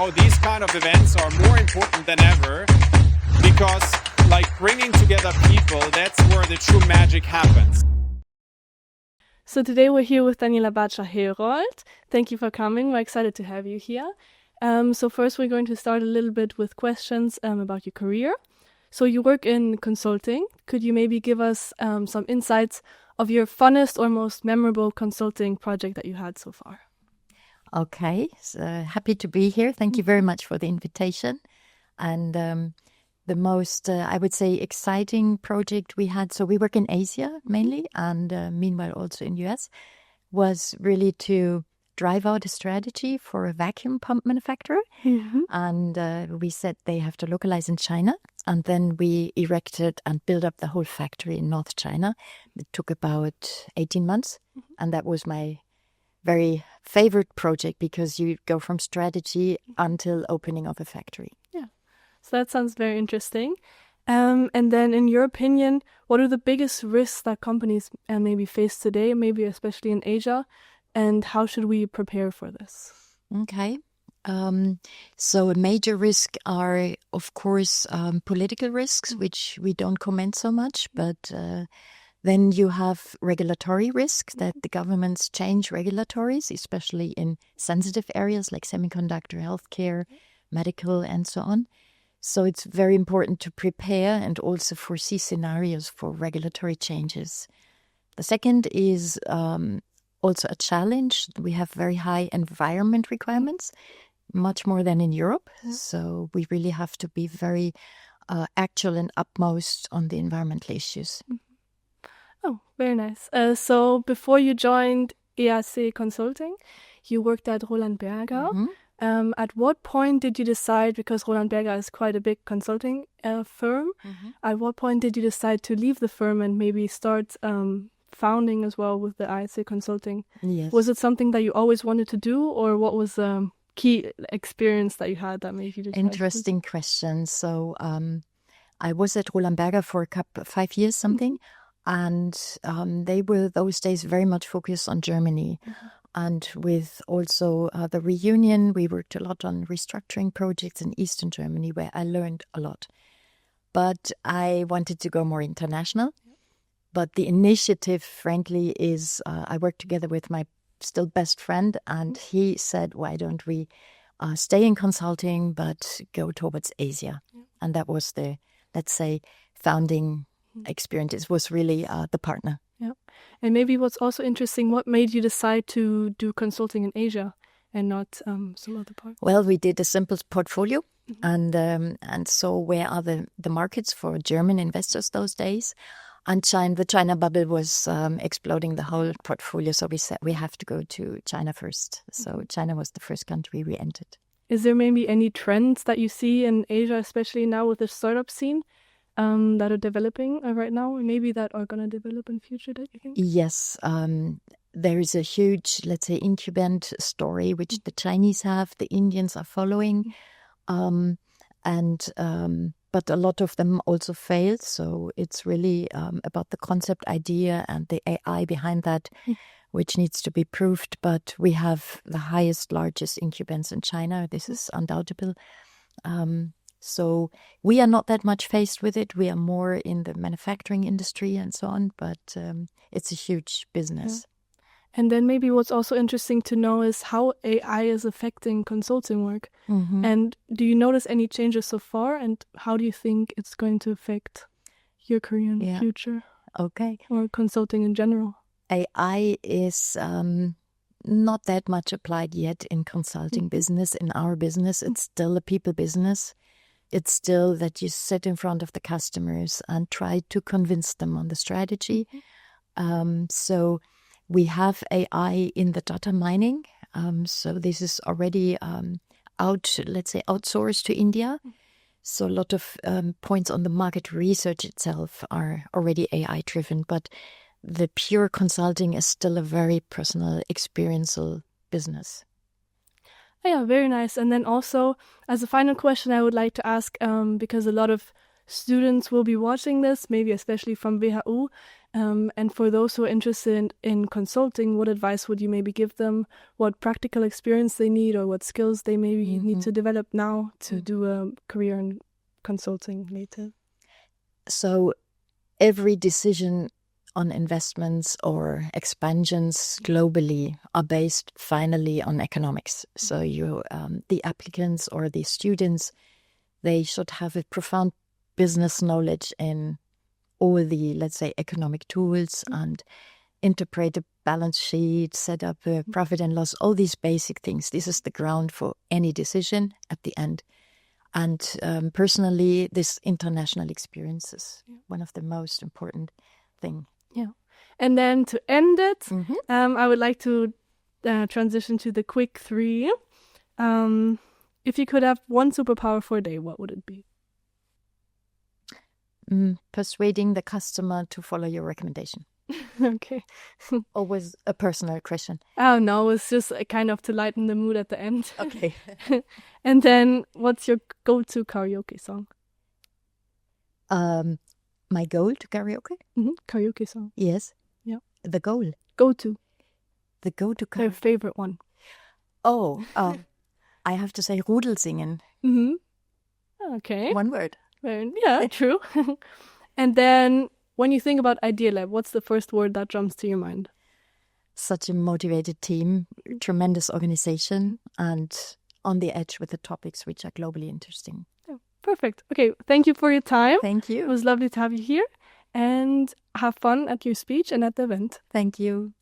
now these kind of events are more important than ever because, like, bringing together people, that's where the true magic happens. So today we're here with Daniela Badscher-Herold. Thank you for coming. We're excited to have you here. So first we're going to start a little bit with questions about your career. So you work in consulting. Could you maybe give us some insights of your funnest or most memorable consulting project that you had so far? Okay, so happy to be here. Thank you very much for the invitation. And the most, I would say, exciting project we had, so we work in Asia mainly, and meanwhile also in US, was really to drive out a strategy for a vacuum pump manufacturer. And we said they have to localize in China. And then we erected and built up the whole factory in North China. It took about 18 months. And that was my very favorite project because you go from strategy until opening of a factory. Yeah, so that sounds very interesting. And then in your opinion, what are the biggest risks that companies maybe face today, maybe especially in Asia? And how should we prepare for this? Okay. So a major risk are, of course, political risks, which we don't comment so much, but then you have regulatory risks that the governments change regulatories, especially in sensitive areas like semiconductor, healthcare, medical, and so on. So it's very important to prepare and also foresee scenarios for regulatory changes. The second is also a challenge. We have very high environment requirements, much more than in Europe. So we really have to be very actual and utmost on the environmental issues. Oh, very nice. So before you joined EAC Consulting, you worked at Roland Berger. At what point did you decide, because Roland Berger is quite a big consulting firm, at what point did you decide to leave the firm and maybe start founding as well with the IdeaLab Consulting? Yes. Was it something that you always wanted to do, or what was the key experience that you had that made you decide? Interesting question. So I was at Roland Berger for 5 years, something, and they were those days very much focused on Germany. And with also the reunion, we worked a lot on restructuring projects in Eastern Germany, where I learned a lot. But I wanted to go more international. But the initiative, frankly, is I worked together with my still best friend, and he said, why don't we stay in consulting but go towards Asia? And that was the, let's say, founding experience. It was really the partner. Yeah. And maybe what's also interesting, what made you decide to do consulting in Asia and not some other part? Well, we did a simple portfolio. And so where are the markets for German investors those days? And the China bubble was exploding the whole portfolio. So we said we have to go to China first. So China was the first country we entered. Is there maybe any trends that you see in Asia, especially now with the startup scene, that are developing right now, or maybe that are going to develop in future, that you think? Yes. There is a huge, let's say, incubant story, which the Chinese have, the Indians are following. But a lot of them also failed. So it's really about the concept idea and the AI behind that, which needs to be proved. But we have the highest, largest incubants in China. This is undoubtable. So we are not that much faced with it. We are more in the manufacturing industry and so on. But it's a huge business. And then maybe what's also interesting to know is how AI is affecting consulting work. And do you notice any changes so far? And how do you think it's going to affect your career in the future? Okay. Or consulting in general? AI is not that much applied yet in consulting business. In our business, it's still a people business. It's still that you sit in front of the customers and try to convince them on the strategy. So we have AI in the data mining. So this is already outsourced to India. So a lot of points on the market research itself are already AI driven, but the pure consulting is still a very personal, experiential business. Yeah, very nice. And then also, as a final question, I would like to ask, because a lot of students will be watching this, maybe especially from WHU, And for those who are interested in consulting, what advice would you maybe give them? What practical experience they need, or what skills they maybe need to develop now to do a career in consulting later? So every decision on investments or expansions globally are based finally on economics. So the applicants or the students, they should have a profound business knowledge in all the, let's say, economic tools and interpret a balance sheet, set up a profit and loss, all these basic things. This is the ground for any decision at the end. And personally, this international experience is one of the most important things. Yeah. And then to end it, I would like to transition to the quick 3. If you could have one superpower for a day, what would it be? Persuading the customer to follow your recommendation. Okay. Always a personal question. Oh, no, it's just kind of to lighten the mood at the end. Okay. And then what's your go-to karaoke song? My goal to karaoke? Karaoke song. Yes. Yeah. The goal. Go-to. The go-to Their karaoke. favorite one. Oh, I have to say Rudel singen. Okay. One word. Yeah, true. And then when you think about IdeaLab, what's the first word that jumps to your mind? Such a motivated team, tremendous organization, and on the edge with the topics which are globally interesting. Oh, perfect. Okay, thank you for your time. Thank you. It was lovely to have you here, and have fun at your speech and at the event. Thank you.